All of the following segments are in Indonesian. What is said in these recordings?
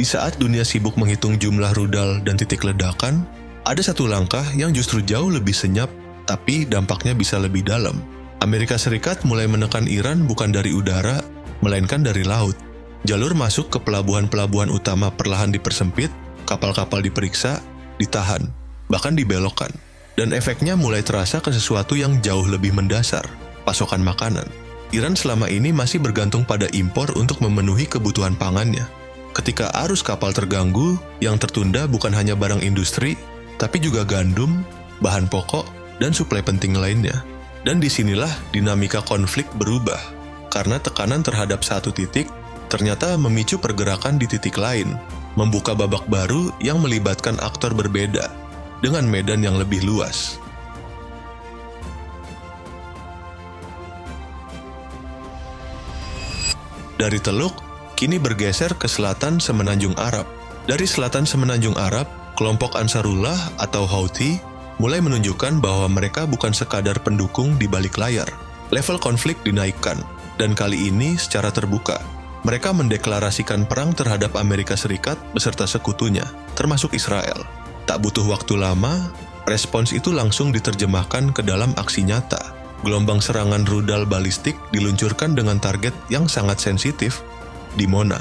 Di saat dunia sibuk menghitung jumlah rudal dan titik ledakan, ada satu langkah yang justru jauh lebih senyap, tapi dampaknya bisa lebih dalam. Amerika Serikat mulai menekan Iran bukan dari udara, melainkan dari laut. Jalur masuk ke pelabuhan-pelabuhan utama perlahan dipersempit, kapal-kapal diperiksa, ditahan, bahkan dibelokkan. Dan efeknya mulai terasa ke sesuatu yang jauh lebih mendasar, pasokan makanan. Iran selama ini masih bergantung pada impor untuk memenuhi kebutuhan pangannya. Ketika arus kapal terganggu, yang tertunda bukan hanya barang industri, tapi juga gandum, bahan pokok, dan suplai penting lainnya. Dan disinilah dinamika konflik berubah, karena tekanan terhadap satu titik ternyata memicu pergerakan di titik lain, membuka babak baru yang melibatkan aktor berbeda, dengan medan yang lebih luas. Dari Teluk, kini bergeser ke selatan Semenanjung Arab. Dari selatan Semenanjung Arab, kelompok Ansarullah atau Houthi mulai menunjukkan bahwa mereka bukan sekadar pendukung di balik layar. Level konflik dinaikkan, dan kali ini secara terbuka. Mereka mendeklarasikan perang terhadap Amerika Serikat beserta sekutunya, termasuk Israel. Tak butuh waktu lama, respons itu langsung diterjemahkan ke dalam aksi nyata. Gelombang serangan rudal balistik diluncurkan dengan target yang sangat sensitif, di Mona.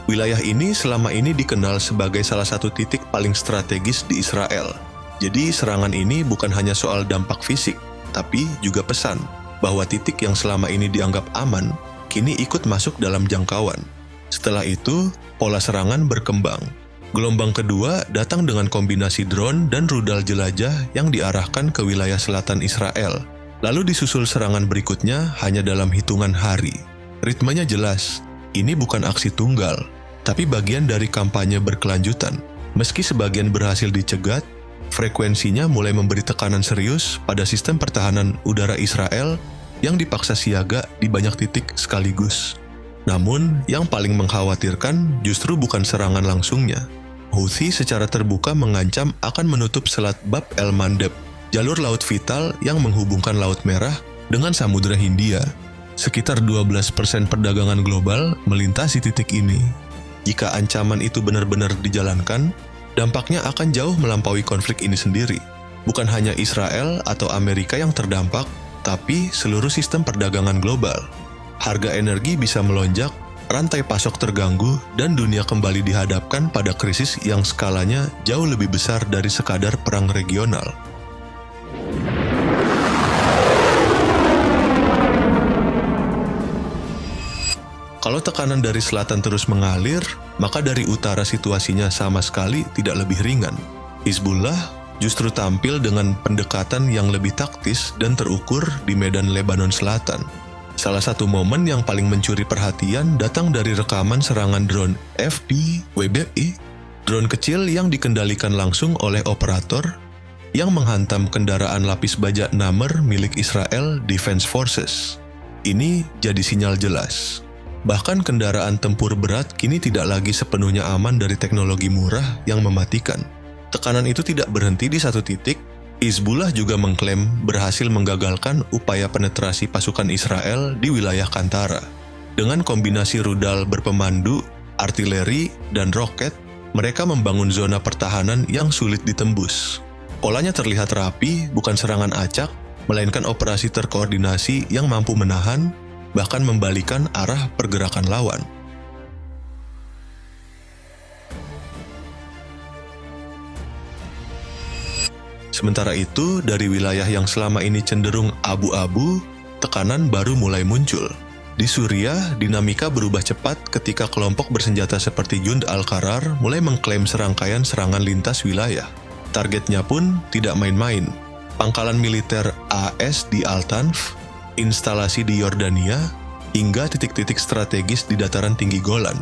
Wilayah ini selama ini dikenal sebagai salah satu titik paling strategis di Israel. Jadi serangan ini bukan hanya soal dampak fisik, tapi juga pesan bahwa titik yang selama ini dianggap aman, kini ikut masuk dalam jangkauan. Setelah itu, pola serangan berkembang. Gelombang kedua datang dengan kombinasi drone dan rudal jelajah yang diarahkan ke wilayah selatan Israel. Lalu disusul serangan berikutnya hanya dalam hitungan hari. Ritmenya jelas, ini bukan aksi tunggal, tapi bagian dari kampanye berkelanjutan. Meski sebagian berhasil dicegat, frekuensinya mulai memberi tekanan serius pada sistem pertahanan udara Israel yang dipaksa siaga di banyak titik sekaligus. Namun, yang paling mengkhawatirkan justru bukan serangan langsungnya. Houthi secara terbuka mengancam akan menutup Selat Bab el-Mandeb, jalur laut vital yang menghubungkan Laut Merah dengan Samudra Hindia. Sekitar 12% perdagangan global melintasi titik ini. Jika ancaman itu benar-benar dijalankan, dampaknya akan jauh melampaui konflik ini sendiri. Bukan hanya Israel atau Amerika yang terdampak, tapi seluruh sistem perdagangan global. Harga energi bisa melonjak, rantai pasok terganggu, dan dunia kembali dihadapkan pada krisis yang skalanya jauh lebih besar dari sekadar perang regional. Kalau tekanan dari selatan terus mengalir, maka dari utara situasinya sama sekali tidak lebih ringan. Hizbullah justru tampil dengan pendekatan yang lebih taktis dan terukur di medan Lebanon Selatan. Salah satu momen yang paling mencuri perhatian datang dari rekaman serangan drone FPWBI, drone kecil yang dikendalikan langsung oleh operator yang menghantam kendaraan lapis baja Namr milik Israel Defense Forces. Ini jadi sinyal jelas. Bahkan kendaraan tempur berat kini tidak lagi sepenuhnya aman dari teknologi murah yang mematikan. Tekanan itu tidak berhenti di satu titik. Hizbullah juga mengklaim berhasil menggagalkan upaya penetrasi pasukan Israel di wilayah Kantara. Dengan kombinasi rudal berpemandu, artileri, dan roket, mereka membangun zona pertahanan yang sulit ditembus. Polanya terlihat rapi, bukan serangan acak, melainkan operasi terkoordinasi yang mampu menahan, bahkan membalikan arah pergerakan lawan. Sementara itu, dari wilayah yang selama ini cenderung abu-abu, tekanan baru mulai muncul. Di Suriah, dinamika berubah cepat ketika kelompok bersenjata seperti Jund al-Qarar mulai mengklaim serangkaian serangan lintas wilayah. Targetnya pun tidak main-main. Pangkalan militer AS di Al-Tanf, instalasi di Yordania, hingga titik-titik strategis di dataran tinggi Golan.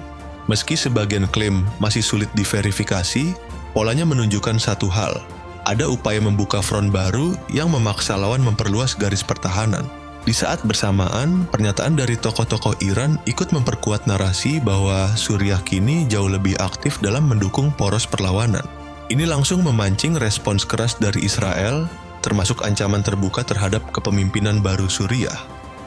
Meski sebagian klaim masih sulit diverifikasi, polanya menunjukkan satu hal. Ada upaya membuka front baru yang memaksa lawan memperluas garis pertahanan. Di saat bersamaan, pernyataan dari tokoh-tokoh Iran ikut memperkuat narasi bahwa Suriah kini jauh lebih aktif dalam mendukung poros perlawanan. Ini langsung memancing respons keras dari Israel, termasuk ancaman terbuka terhadap kepemimpinan baru Suriah.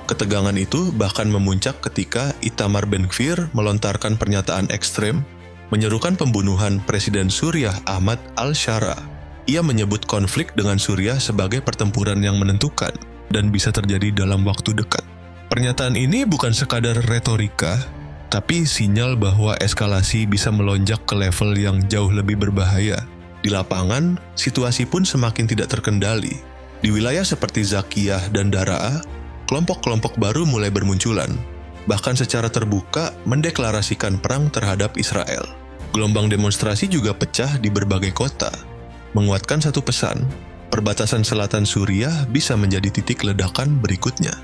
Ketegangan itu bahkan memuncak ketika Itamar Ben-Gvir melontarkan pernyataan ekstrem menyerukan pembunuhan Presiden Suriah Ahmad al-Shara. Ia menyebut konflik dengan Suriah sebagai pertempuran yang menentukan dan bisa terjadi dalam waktu dekat. Pernyataan ini bukan sekadar retorika, tapi sinyal bahwa eskalasi bisa melonjak ke level yang jauh lebih berbahaya. Di lapangan, situasi pun semakin tidak terkendali. Di wilayah seperti Zakiyah dan Daraa, kelompok-kelompok baru mulai bermunculan, bahkan secara terbuka mendeklarasikan perang terhadap Israel. Gelombang demonstrasi juga pecah di berbagai kota, menguatkan satu pesan, perbatasan selatan Suriah bisa menjadi titik ledakan berikutnya.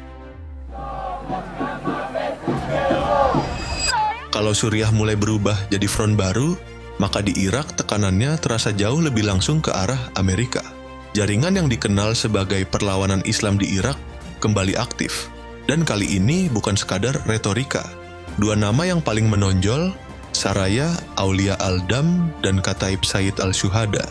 Kalau Suriah mulai berubah jadi front baru, maka di Irak tekanannya terasa jauh lebih langsung ke arah Amerika. Jaringan yang dikenal sebagai perlawanan Islam di Irak kembali aktif. Dan kali ini bukan sekadar retorika. Dua nama yang paling menonjol, Saraya Aulia al-Dam dan Kataib Sayyid al-Syuhada,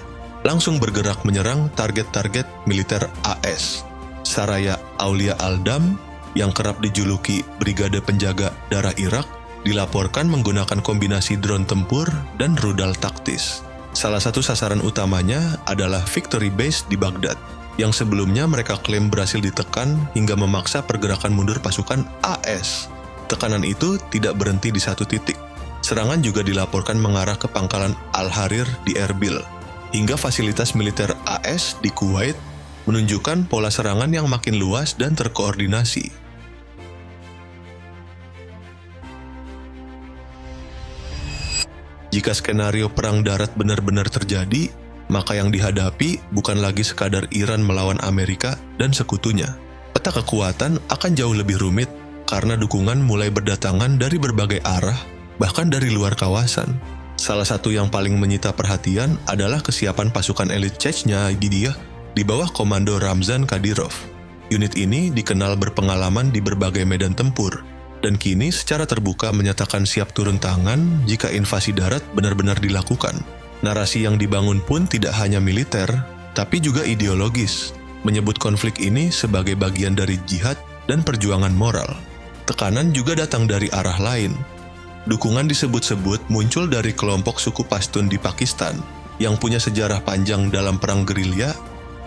langsung bergerak menyerang target-target militer AS. Saraya Aulia al-Dam, yang kerap dijuluki Brigade Penjaga Darah Irak, dilaporkan menggunakan kombinasi drone tempur dan rudal taktis. Salah satu sasaran utamanya adalah Victory Base di Baghdad, yang sebelumnya mereka klaim berhasil ditekan hingga memaksa pergerakan mundur pasukan AS. Tekanan itu tidak berhenti di satu titik. Serangan juga dilaporkan mengarah ke pangkalan Al-Harir di Erbil, hingga fasilitas militer AS di Kuwait, menunjukkan pola serangan yang makin luas dan terkoordinasi. Jika skenario perang darat benar-benar terjadi, maka yang dihadapi bukan lagi sekadar Iran melawan Amerika dan sekutunya. Peta kekuatan akan jauh lebih rumit karena dukungan mulai berdatangan dari berbagai arah, bahkan dari luar kawasan. Salah satu yang paling menyita perhatian adalah kesiapan pasukan elit Chechnya Gidiyah di bawah komando Ramzan Kadyrov. Unit ini dikenal berpengalaman di berbagai medan tempur, dan kini secara terbuka menyatakan siap turun tangan jika invasi darat benar-benar dilakukan. Narasi yang dibangun pun tidak hanya militer, tapi juga ideologis, menyebut konflik ini sebagai bagian dari jihad dan perjuangan moral. Tekanan juga datang dari arah lain. Dukungan disebut-sebut muncul dari kelompok suku Pashtun di Pakistan, yang punya sejarah panjang dalam perang gerilya,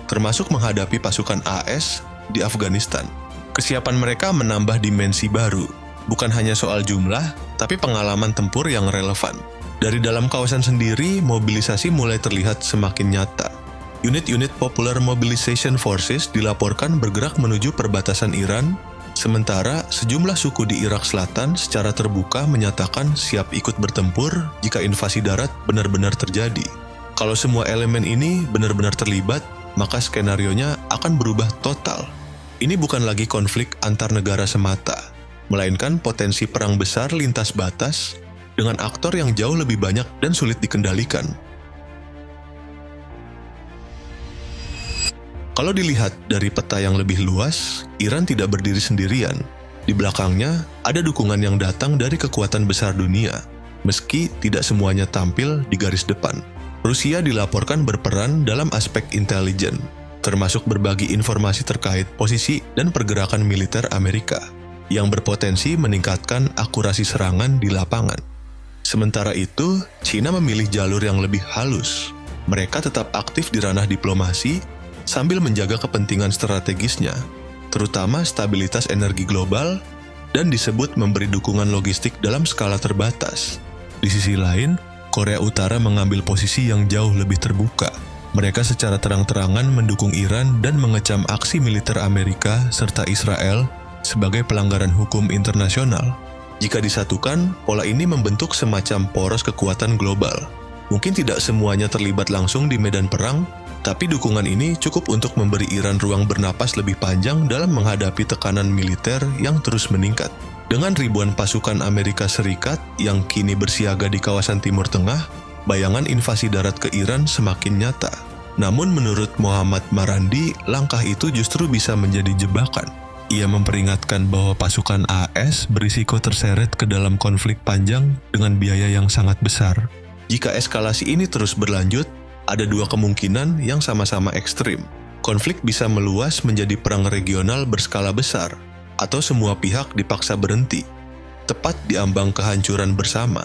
termasuk menghadapi pasukan AS di Afghanistan. Kesiapan mereka menambah dimensi baru, bukan hanya soal jumlah, tapi pengalaman tempur yang relevan. Dari dalam kawasan sendiri, mobilisasi mulai terlihat semakin nyata. Unit-unit Popular Mobilization Forces dilaporkan bergerak menuju perbatasan Iran, sementara sejumlah suku di Irak Selatan secara terbuka menyatakan siap ikut bertempur jika invasi darat benar-benar terjadi. Kalau semua elemen ini benar-benar terlibat, maka skenarionya akan berubah total. Ini bukan lagi konflik antar negara semata, melainkan potensi perang besar lintas batas dengan aktor yang jauh lebih banyak dan sulit dikendalikan. Kalau dilihat dari peta yang lebih luas, Iran tidak berdiri sendirian. Di belakangnya, ada dukungan yang datang dari kekuatan besar dunia, meski tidak semuanya tampil di garis depan. Rusia dilaporkan berperan dalam aspek intelijen, termasuk berbagi informasi terkait posisi dan pergerakan militer Amerika, yang berpotensi meningkatkan akurasi serangan di lapangan. Sementara itu, China memilih jalur yang lebih halus. Mereka tetap aktif di ranah diplomasi sambil menjaga kepentingan strategisnya, terutama stabilitas energi global, dan disebut memberi dukungan logistik dalam skala terbatas. Di sisi lain, Korea Utara mengambil posisi yang jauh lebih terbuka. Mereka secara terang-terangan mendukung Iran dan mengecam aksi militer Amerika serta Israel sebagai pelanggaran hukum internasional. Jika disatukan, pola ini membentuk semacam poros kekuatan global. Mungkin tidak semuanya terlibat langsung di medan perang, tapi dukungan ini cukup untuk memberi Iran ruang bernapas lebih panjang dalam menghadapi tekanan militer yang terus meningkat. Dengan ribuan pasukan Amerika Serikat yang kini bersiaga di kawasan Timur Tengah, bayangan invasi darat ke Iran semakin nyata. Namun menurut Muhammad Marandi, langkah itu justru bisa menjadi jebakan. Ia memperingatkan bahwa pasukan AS berisiko terseret ke dalam konflik panjang dengan biaya yang sangat besar. Jika eskalasi ini terus berlanjut, ada dua kemungkinan yang sama-sama ekstrim. Konflik bisa meluas menjadi perang regional berskala besar, atau semua pihak dipaksa berhenti, tepat di ambang kehancuran bersama.